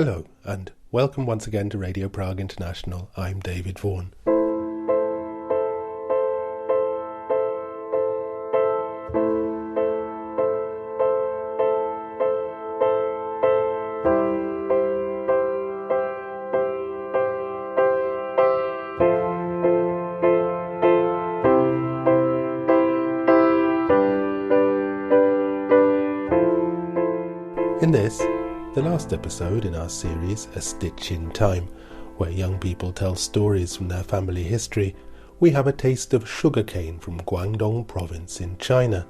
Hello, and welcome once again to Radio Prague International. I'm David Vaughan. In this, the last episode in our series, A Stitch in Time, where young people tell stories from their family history, we have a taste of sugarcane from Guangdong province in China.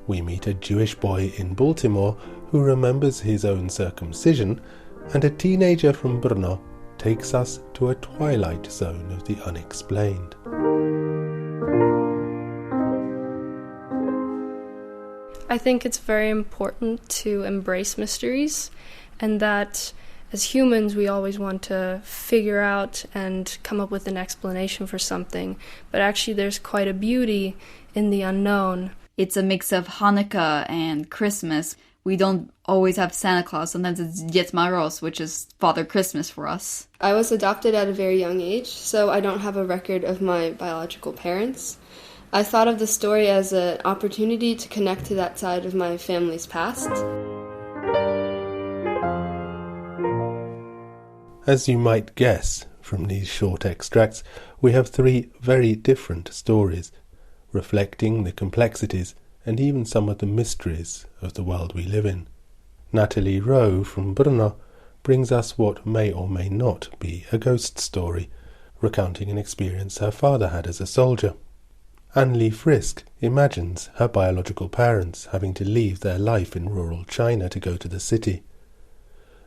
We meet a Jewish boy in Baltimore who remembers his own circumcision, and a teenager from Brno takes us to a twilight zone of the unexplained. I think it's very important to embrace mysteries, and that as humans we always want to figure out and come up with an explanation for something, but actually there's quite a beauty in the unknown. It's a mix of Hanukkah and Christmas. We don't always have Santa Claus. Sometimes it's Diet Moroz, which is Father Christmas for us. I was adopted at a very young age, so I don't have a record of my biological parents. I thought of the story as an opportunity to connect to that side of my family's past. As you might guess from these short extracts, we have three very different stories, reflecting the complexities and even some of the mysteries of the world we live in. Natalie Rowe from Brno brings us what may or may not be a ghost story, recounting an experience her father had as a soldier. Anne-Lee Frisk imagines her biological parents having to leave their life in rural China to go to the city.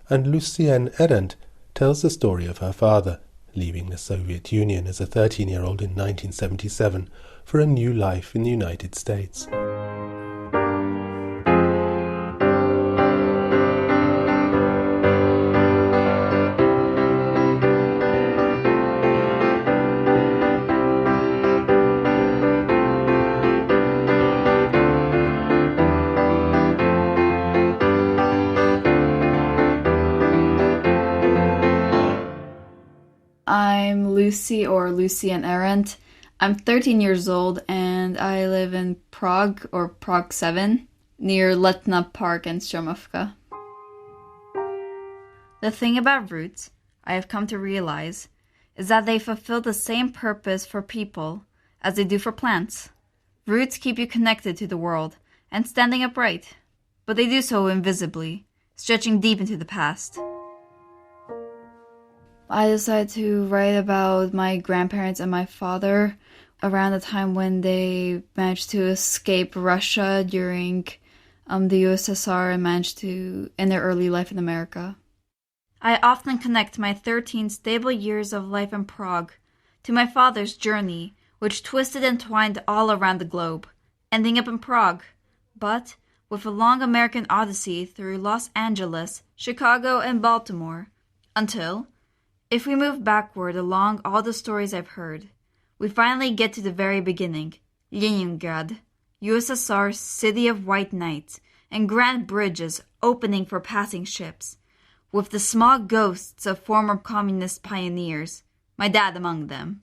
And Lucienne Arendt tells the story of her father, leaving the Soviet Union as a 13-year-old in 1977 for a new life in the United States. I'm Lucy, or Lucienne Arendt. I'm 13 years old and I live in Prague, or Prague 7, near Letna Park and Stromovka. The thing about roots, I have come to realize, is that they fulfill the same purpose for people as they do for plants. Roots keep you connected to the world and standing upright, but they do so invisibly, stretching deep into the past. I decided to write about my grandparents and my father around the time when they managed to escape Russia during the USSR and managed to end their early life in America. I often connect my 13 stable years of life in Prague to my father's journey, which twisted and twined all around the globe, ending up in Prague, but with a long American odyssey through Los Angeles, Chicago, and Baltimore, until, if we move backward along all the stories I've heard, we finally get to the very beginning, Leningrad, USSR's city of white knights and grand bridges opening for passing ships, with the small ghosts of former communist pioneers, my dad among them,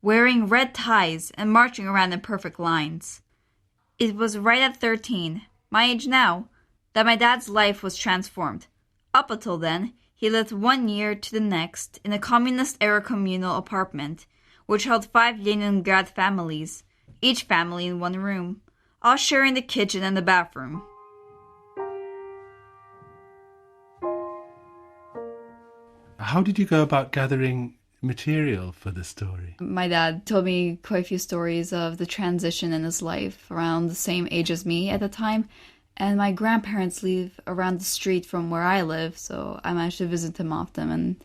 wearing red ties and marching around in perfect lines. It was right at 13, my age now, that my dad's life was transformed. Up until then, he lived 1 year to the next in a communist-era communal apartment, which held 5 Leningrad families, each family in one room, all sharing the kitchen and the bathroom. How did you go about gathering material for the story? My dad told me quite a few stories of the transition in his life around the same age as me at the time. And my grandparents live around the street from where I live, so I managed to visit them often and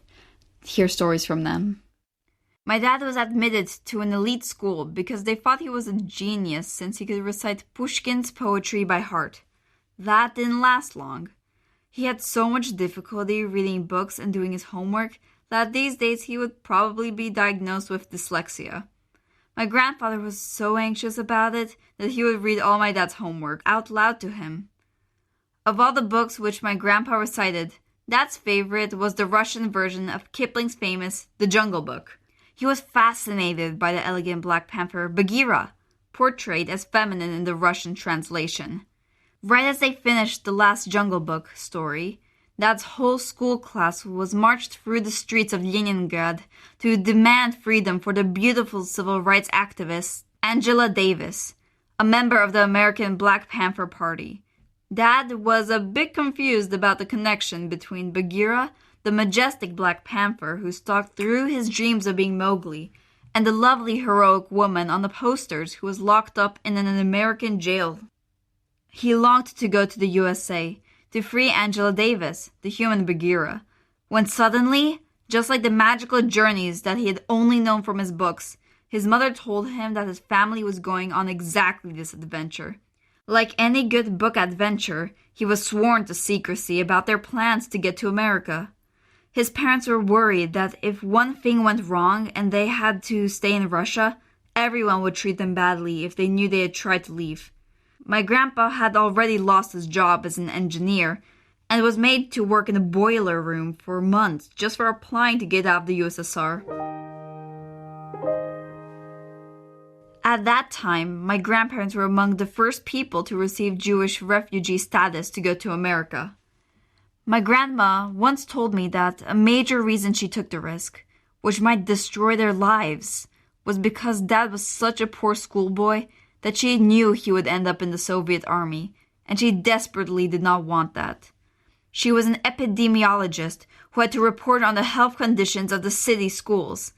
hear stories from them. My dad was admitted to an elite school because they thought he was a genius since he could recite Pushkin's poetry by heart. That didn't last long. He had so much difficulty reading books and doing his homework that these days he would probably be diagnosed with dyslexia. My grandfather was so anxious about it that he would read all my dad's homework out loud to him. Of all the books which my grandpa recited, Dad's favorite was the Russian version of Kipling's famous The Jungle Book. He was fascinated by the elegant Black Panther Bagheera, portrayed as feminine in the Russian translation. Right as they finished the last Jungle Book story, Dad's whole school class was marched through the streets of Leningrad to demand freedom for the beautiful civil rights activist Angela Davis, a member of the American Black Panther Party. Dad was a bit confused about the connection between Bagheera, the majestic Black Panther who stalked through his dreams of being Mowgli, and the lovely heroic woman on the posters who was locked up in an American jail. He longed to go to the USA, to free Angela Davis, the human Bagheera, when suddenly, just like the magical journeys that he had only known from his books, his mother told him that his family was going on exactly this adventure. Like any good book adventure, he was sworn to secrecy about their plans to get to America. His parents were worried that if one thing went wrong and they had to stay in Russia, everyone would treat them badly if they knew they had tried to leave. My grandpa had already lost his job as an engineer and was made to work in a boiler room for months just for applying to get out of the USSR. At that time, my grandparents were among the first people to receive Jewish refugee status to go to America. My grandma once told me that a major reason she took the risk, which might destroy their lives, was because Dad was such a poor schoolboy that she knew he would end up in the Soviet army, and she desperately did not want that. She was an epidemiologist who had to report on the health conditions of the city schools.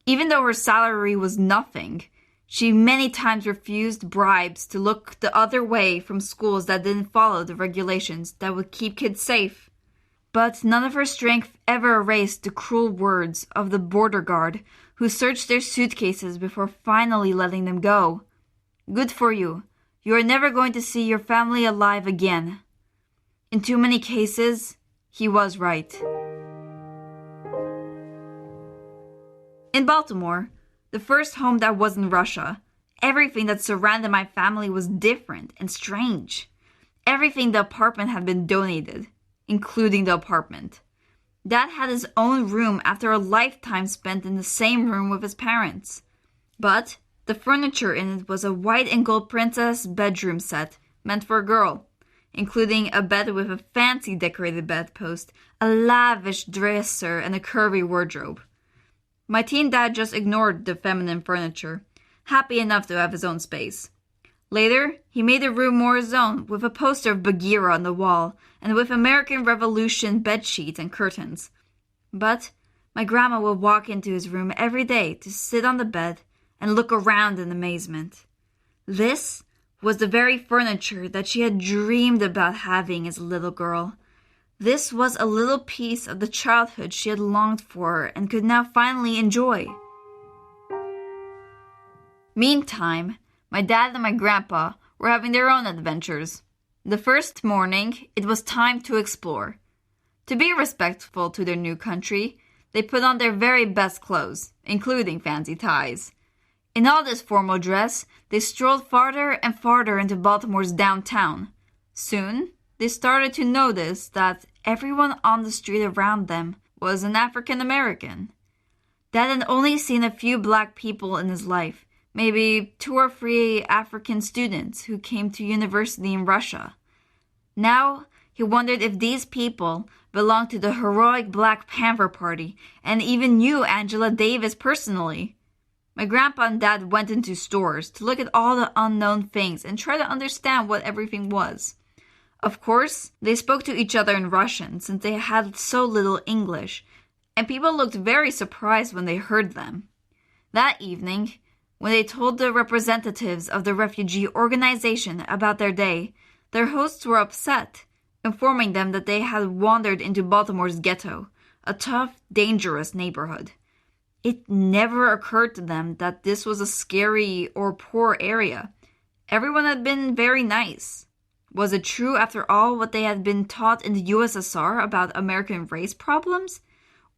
Even though her salary was nothing, she many times refused bribes to look the other way from schools that didn't follow the regulations that would keep kids safe. But none of her strength ever erased the cruel words of the border guard who searched their suitcases before finally letting them go. Good for you. You are never going to see your family alive again. In too many cases, he was right. In Baltimore, the first home that was in Russia, everything that surrounded my family was different and strange. Everything in the apartment had been donated, including the apartment. Dad had his own room after a lifetime spent in the same room with his parents. But the furniture in it was a white and gold princess bedroom set meant for a girl, including a bed with a fancy decorated bedpost, a lavish dresser, and a curvy wardrobe. My teen dad just ignored the feminine furniture, happy enough to have his own space. Later, he made the room more his own, with a poster of Bagheera on the wall, and with American Revolution bedsheets and curtains. But my grandma would walk into his room every day to sit on the bed and look around in amazement. This was the very furniture that she had dreamed about having as a little girl. This was a little piece of the childhood she had longed for and could now finally enjoy. Meantime, my dad and my grandpa were having their own adventures. The first morning, it was time to explore. To be respectful to their new country, they put on their very best clothes, including fancy ties. In all this formal dress, they strolled farther and farther into Baltimore's downtown. Soon, they started to notice that everyone on the street around them was an African American. Dad had only seen a few black people in his life, maybe 2 or 3 African students who came to university in Russia. Now, he wondered if these people belonged to the heroic Black Panther Party and even knew Angela Davis personally. My grandpa and dad went into stores to look at all the unknown things and try to understand what everything was. Of course, they spoke to each other in Russian since they had so little English, and people looked very surprised when they heard them. That evening, when they told the representatives of the refugee organization about their day, their hosts were upset, informing them that they had wandered into Baltimore's ghetto, a tough, dangerous neighborhood. It never occurred to them that this was a scary or poor area. Everyone had been very nice. Was it true after all what they had been taught in the USSR about American race problems?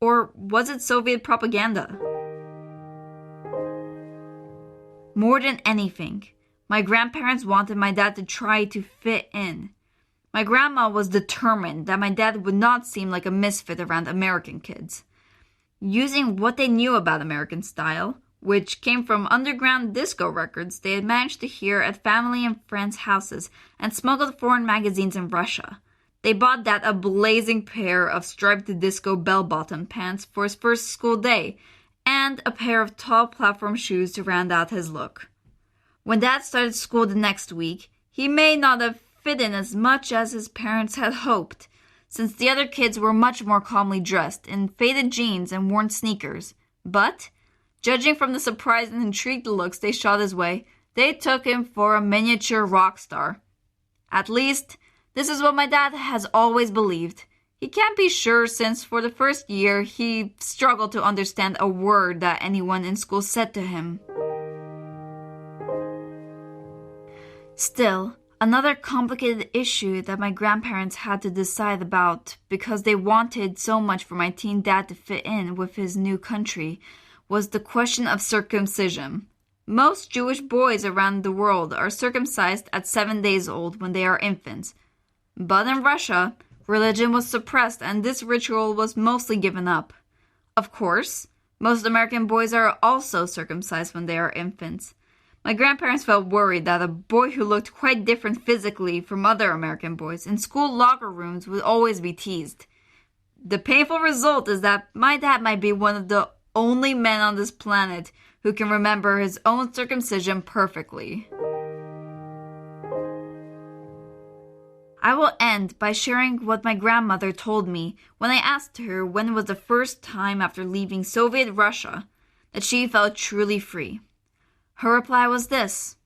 Or was it Soviet propaganda? More than anything, my grandparents wanted my dad to try to fit in. My grandma was determined that my dad would not seem like a misfit around American kids. Using what they knew about American style, which came from underground disco records they had managed to hear at family and friends' houses, and smuggled foreign magazines in Russia. They bought Dad a blazing pair of striped disco bell-bottom pants for his first school day, and a pair of tall platform shoes to round out his look. When Dad started school the next week, he may not have fit in as much as his parents had hoped, since the other kids were much more calmly dressed in faded jeans and worn sneakers. But, judging from the surprised and intrigued looks they shot his way, they took him for a miniature rock star. At least, this is what my dad has always believed. He can't be sure since for the first year he struggled to understand a word that anyone in school said to him. Still, another complicated issue that my grandparents had to decide about because they wanted so much for my teen dad to fit in with his new country was the question of circumcision. Most Jewish boys around the world are circumcised at 7 days old when they are infants. But in Russia, religion was suppressed and this ritual was mostly given up. Of course, most American boys are also circumcised when they are infants. My grandparents felt worried that a boy who looked quite different physically from other American boys in school locker rooms would always be teased. The painful result is that my dad might be one of the only men on this planet who can remember his own circumcision perfectly. I will end by sharing what my grandmother told me when I asked her when it was the first time after leaving Soviet Russia that she felt truly free. Her reply was this.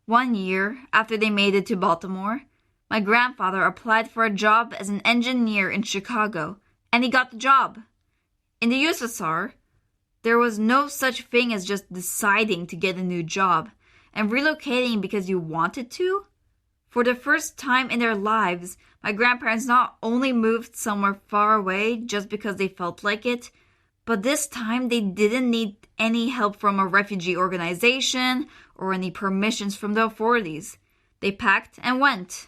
1 year after they made it to Baltimore, my grandfather applied for a job as an engineer in Chicago, and he got the job. In the USSR, there was no such thing as just deciding to get a new job and relocating because you wanted to. For the first time in their lives, my grandparents not only moved somewhere far away just because they felt like it, but this time they didn't need any help from a refugee organization or any permissions from the authorities. They packed and went.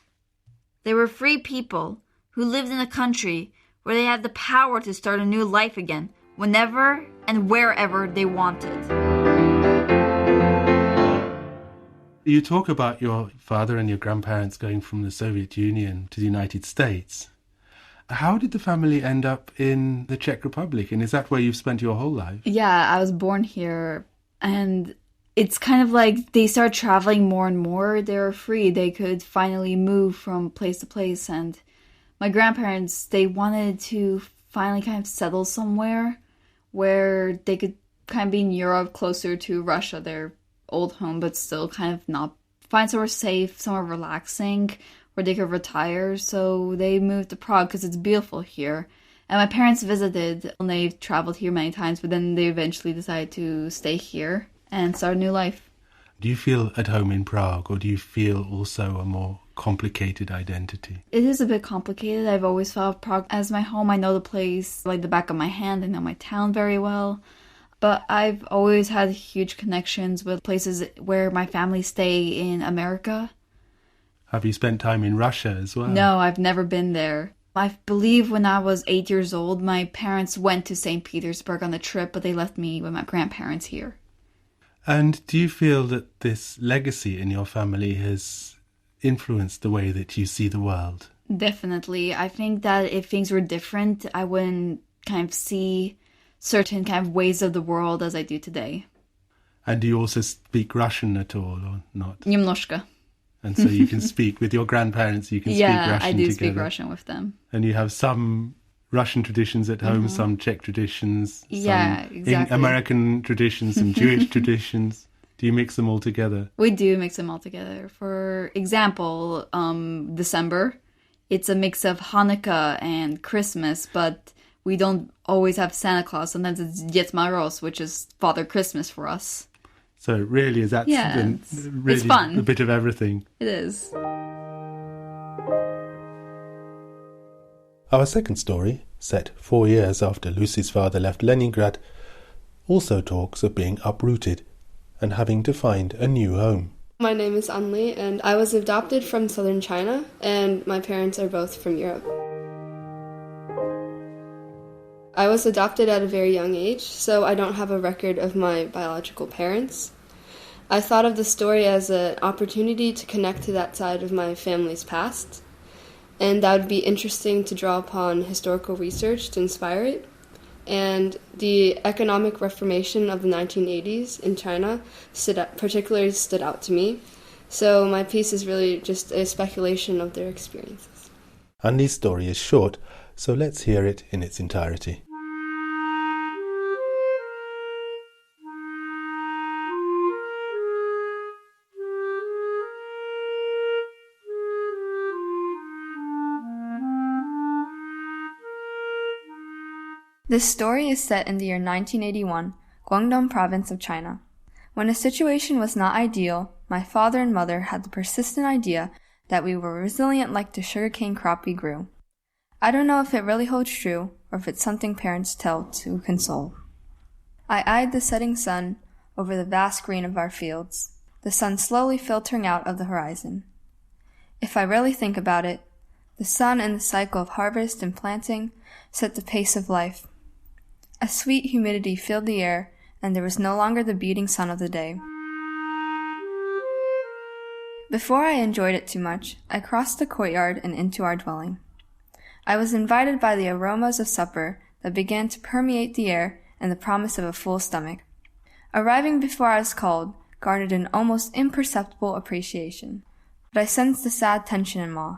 They were free people who lived in a country where they had the power to start a new life again, whenever and wherever they wanted. You talk about your father and your grandparents going from the Soviet Union to the United States. How did the family end up in the Czech Republic? And is that where you've spent your whole life? Yeah, I was born here. And it's kind of like they started traveling more and more. They were free. They could finally move from place to place. And my grandparents, they wanted to finally kind of settle somewhere where they could kind of be in Europe, closer to Russia, their old home, but still kind of not find somewhere safe, somewhere relaxing, where they could retire. So they moved to Prague because it's beautiful here. And my parents visited and they've traveled here many times, but then they eventually decided to stay here and start a new life. Do you feel at home in Prague, or do you feel also a more complicated identity? It is a bit complicated. I've always felt Prague as my home. I know the place like the back of my hand. I know my town very well. But I've always had huge connections with places where my family stay in America. Have you spent time in Russia as well? No, I've never been there. I believe when I was 8 years old, my parents went to St. Petersburg on a trip, but they left me with my grandparents here. And do you feel that this legacy in your family has influenced the way that you see the world? Definitely. I think that if things were different, I wouldn't kind of see certain kind of ways of the world as I do today. And do you also speak Russian at all, or not? Немножко. And so you can speak with your grandparents, you can speak Russian together. Yeah, I do speak Russian with them. And you have some Russian traditions at home, some Czech traditions, yeah, some exactly. American traditions, some Jewish traditions. Do you mix them all together? We do mix them all together. For example, December, it's a mix of Hanukkah and Christmas, but we don't always have Santa Claus. Sometimes it's Dzień Mróz, which is Father Christmas for us. So really, is that really it's fun. A bit of everything? It is. Our second story, set 4 years after Lucy's father left Leningrad, also talks of being uprooted and having to find a new home. My name is Anli, and I was adopted from southern China, and my parents are both from Europe. I was adopted at a very young age, so I don't have a record of my biological parents. I thought of the story as an opportunity to connect to that side of my family's past, and that would be interesting to draw upon historical research to inspire it. And the economic reformation of the 1980s in China particularly stood out to me. So my piece is really just a speculation of their experiences. Andy's story is short, so let's hear it in its entirety. This story is set in the year 1981, Guangdong province of China. When the situation was not ideal, my father and mother had the persistent idea that we were resilient like the sugarcane crop we grew. I don't know if it really holds true, or if it's something parents tell to console. I eyed the setting sun over the vast green of our fields, the sun slowly filtering out of the horizon. If I really think about it, the sun and the cycle of harvest and planting set the pace of life. A sweet humidity filled the air, and there was no longer the beating sun of the day. Before I enjoyed it too much, I crossed the courtyard and into our dwelling. I was invited by the aromas of supper that began to permeate the air and the promise of a full stomach. Arriving before I was called garnered an almost imperceptible appreciation, but I sensed a sad tension in Ma.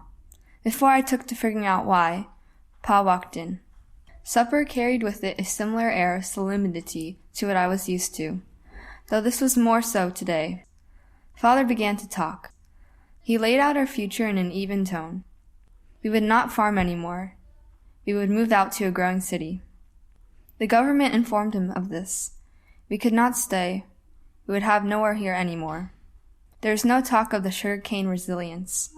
Before I took to figuring out why, Pa walked in. Supper carried with it a similar air of solemnity to what I was used to, though this was more so today. Father began to talk. He laid out our future in an even tone. We would not farm anymore. We would move out to a growing city. The government informed him of this. We could not stay. We would have nowhere here anymore. There is no talk of the sugarcane resilience.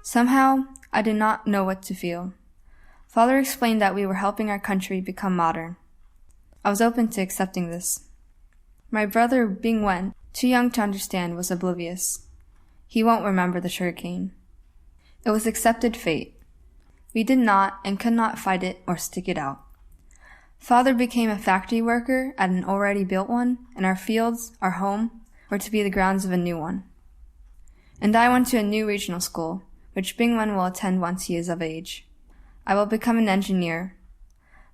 Somehow, I did not know what to feel. Father explained that we were helping our country become modern. I was open to accepting this. My brother, Bing Wen, too young to understand, was oblivious. He won't remember the sugarcane. It was accepted fate. We did not and could not fight it or stick it out. Father became a factory worker at an already built one, and our fields, our home, were to be the grounds of a new one. And I went to a new regional school, which Bing Wen will attend once he is of age. I will become an engineer.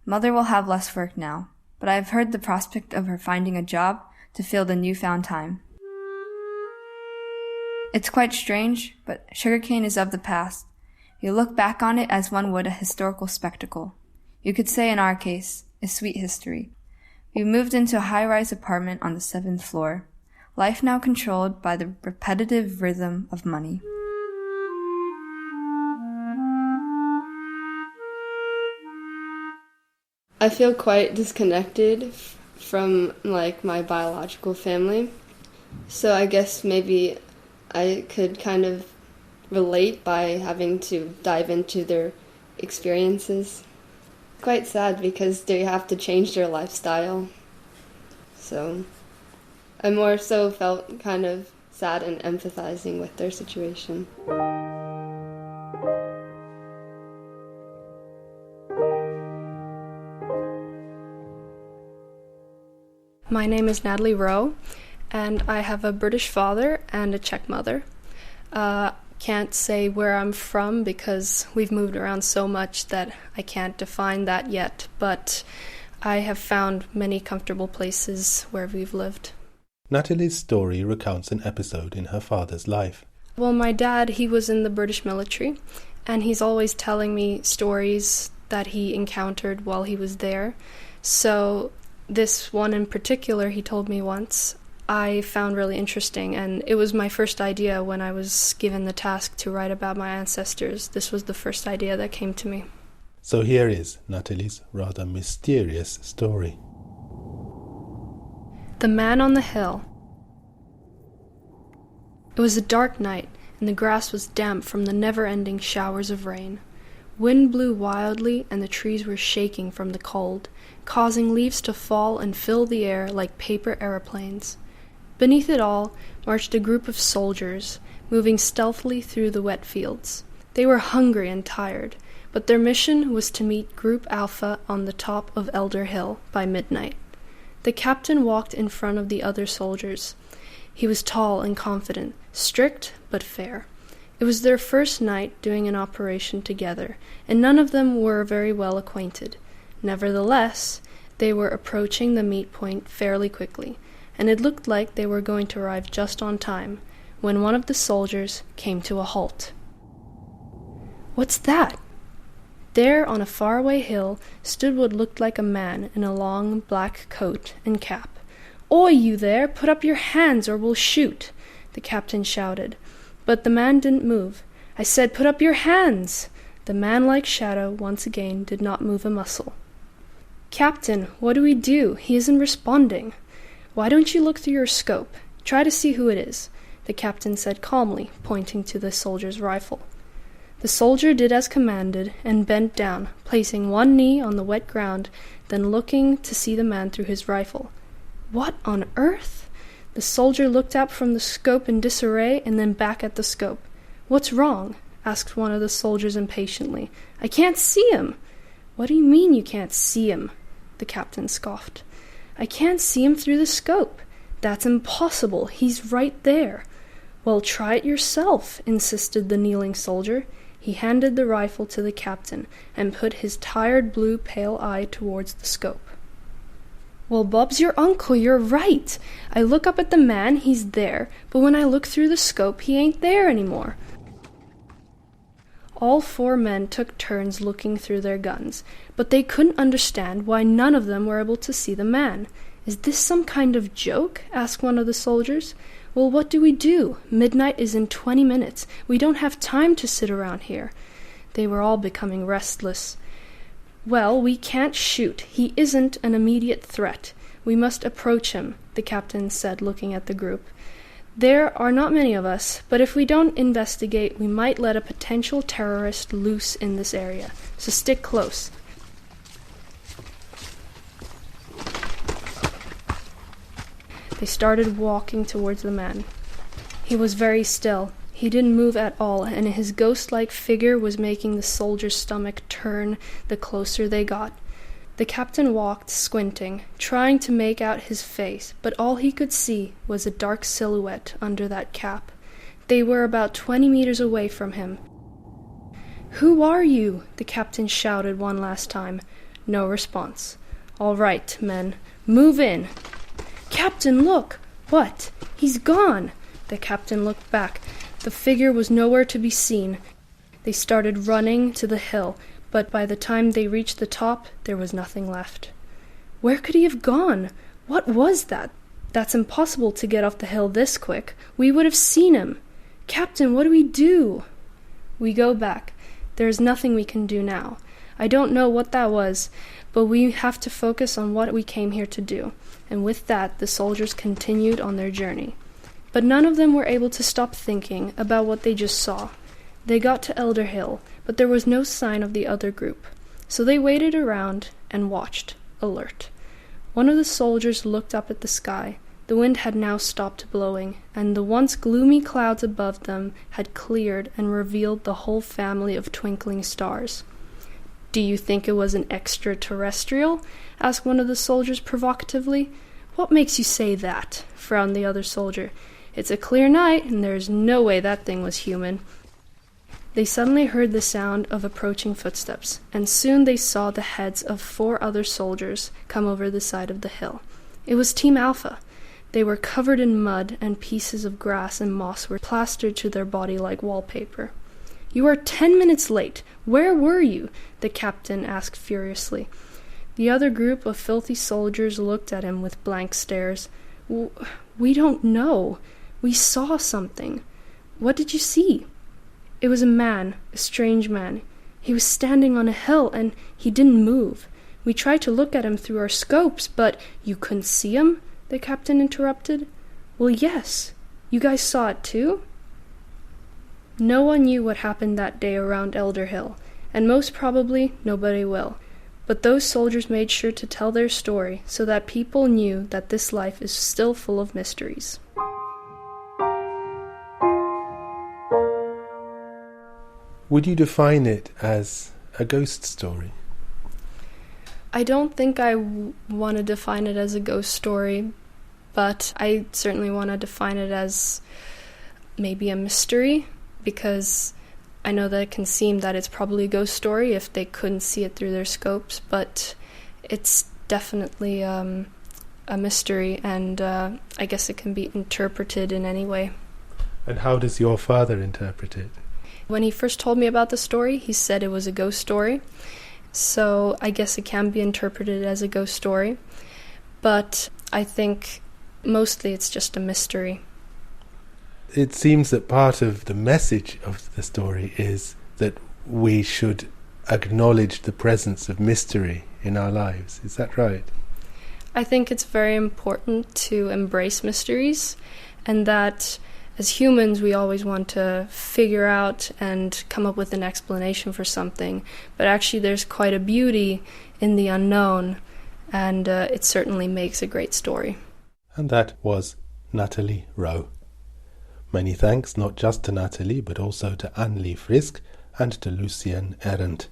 Mother will have less work now, but I have heard the prospect of her finding a job to fill the newfound time. It's quite strange, but sugarcane is of the past. You look back on it as one would a historical spectacle. You could say, in our case, a sweet history. We moved into a high-rise apartment on the 7th floor. Life now controlled by the repetitive rhythm of money. I feel quite disconnected from my biological family. So I guess maybe I could kind of relate by having to dive into their experiences. Quite sad because they have to change their lifestyle. So I more so felt kind of sad and empathizing with their situation. My name is Natalie Rowe, and I have a British father and a Czech mother. Can't say where I'm from because we've moved around so much that I can't define that yet, but I have found many comfortable places where we've lived. Natalie's story recounts an episode in her father's life. Well, my dad, he was in the British military, and he's always telling me stories that he encountered while he was there. So this one in particular he told me once, I found really interesting, and it was my first idea when I was given the task to write about my ancestors. This was the first idea that came to me. So here is Natalie's rather mysterious story. The Man on the Hill. It was a dark night, and the grass was damp from the never-ending showers of rain. Wind blew wildly, and the trees were shaking from the cold, causing leaves to fall and fill the air like paper aeroplanes. Beneath it all marched a group of soldiers, moving stealthily through the wet fields. They were hungry and tired, but their mission was to meet Group Alpha on the top of Elder Hill by midnight. The captain walked in front of the other soldiers. He was tall and confident, strict but fair. It was their first night doing an operation together, and none of them were very well acquainted. Nevertheless, they were approaching the meet point fairly quickly, and it looked like they were going to arrive just on time, when one of the soldiers came to a halt. "What's that?" There, on a faraway hill, stood what looked like a man in a long black coat and cap. "Oi, you there! Put up your hands or we'll shoot!" the captain shouted. But the man didn't move. "I said put up your hands!" The man-like shadow once again did not move a muscle. "Captain, what do we do? He isn't responding." "Why don't you look through your scope? Try to see who it is," the captain said calmly, pointing to the soldier's rifle. The soldier did as commanded and bent down, placing one knee on the wet ground, then looking to see the man through his rifle. "What on earth?" The soldier looked up from the scope in disarray and then back at the scope. "What's wrong?" asked one of the soldiers impatiently. "I can't see him." "What do you mean you can't see him?" the captain scoffed. "I can't see him through the scope. That's impossible. He's right there." "Well, try it yourself," insisted the kneeling soldier. He handed the rifle to the captain and put his tired blue pale eye towards the scope. "Well, Bob's your uncle, you're right. I look up at the man, he's there, but when I look through the scope, he ain't there anymore." All four men took turns looking through their guns, but they couldn't understand why none of them were able to see the man. "Is this some kind of joke?" asked one of the soldiers. "Well, what do we do? Midnight is in 20 minutes. We don't have time to sit around here." They were all becoming restless. "Well, we can't shoot. He isn't an immediate threat. We must approach him," the captain said, looking at the group. "There are not many of us, but if we don't investigate, we might let a potential terrorist loose in this area. So stick close." They started walking towards the man. He was very still. He didn't move at all, and his ghost-like figure was making the soldier's stomach turn the closer they got. The captain walked, squinting, trying to make out his face, but all he could see was a dark silhouette under that cap. They were about 20 meters away from him. "Who are you?" the captain shouted one last time. No response. "All right, men, move in." "Captain, look!" "What?" "He's gone!" The captain looked back. The figure was nowhere to be seen. They started running to the hill, but by the time they reached the top, there was nothing left. "Where could he have gone? What was that? That's impossible to get off the hill this quick. We would have seen him. Captain, what do we do?" "We go back. There is nothing we can do now. I don't know what that was, but we have to focus on what we came here to do." And with that, the soldiers continued on their journey. But none of them were able to stop thinking about what they just saw. They got to Elder Hill, but there was no sign of the other group. So they waited around and watched, alert. One of the soldiers looked up at the sky. The wind had now stopped blowing, and the once gloomy clouds above them had cleared and revealed the whole family of twinkling stars. "Do you think it was an extraterrestrial?" asked one of the soldiers provocatively. "What makes you say that?" frowned the other soldier. "It's a clear night, and there's no way that thing was human." They suddenly heard the sound of approaching footsteps, and soon they saw the heads of 4 other soldiers come over the side of the hill. It was Team Alpha. They were covered in mud, and pieces of grass and moss were plastered to their body like wallpaper. "You are 10 minutes late. Where were you?" the captain asked furiously. The other group of filthy soldiers looked at him with blank stares. We don't know. We saw something." "What did you see?" "It was a man, a strange man. He was standing on a hill, and he didn't move. We tried to look at him through our scopes, but—" "You couldn't see him?" the captain interrupted. "Well, yes. You guys saw it too?" No one knew what happened that day around Elder Hill, and most probably nobody will. But those soldiers made sure to tell their story so that people knew that this life is still full of mysteries. Would you define it as a ghost story? I don't think I want to define it as a ghost story, but I certainly want to define it as maybe a mystery, because I know that it can seem that it's probably a ghost story if they couldn't see it through their scopes, but it's definitely a mystery, and I guess it can be interpreted in any way. And how does your father interpret it? When he first told me about the story, he said it was a ghost story, so I guess it can be interpreted as a ghost story, but I think mostly it's just a mystery. It seems that part of the message of the story is that we should acknowledge the presence of mystery in our lives. Is that right? I think it's very important to embrace mysteries, and that as humans we always want to figure out and come up with an explanation for something, but actually there's quite a beauty in the unknown, and it certainly makes a great story. And that was Natalie Rowe. Many thanks not just to Natalie but also to Anneli Frisk and to Lucien Arendt.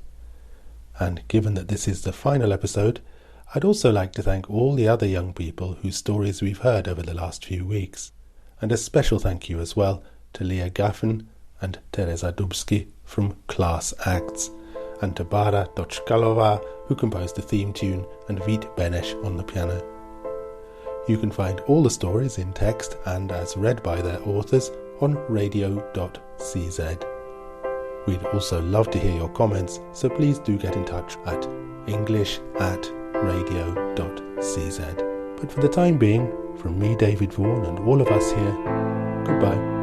And given that this is the final episode, I'd also like to thank all the other young people whose stories we've heard over the last few weeks. And a special thank you as well to Leah Gaffin and Teresa Dubsky from Class Acts, and to Bara Dochkalova, who composed the theme tune, and Vít Beneš on the piano. You can find all the stories in text and as read by their authors on radio.cz. We'd also love to hear your comments, so please do get in touch at english@radio.cz. But for the time being, from me, David Vaughan, and all of us here, goodbye.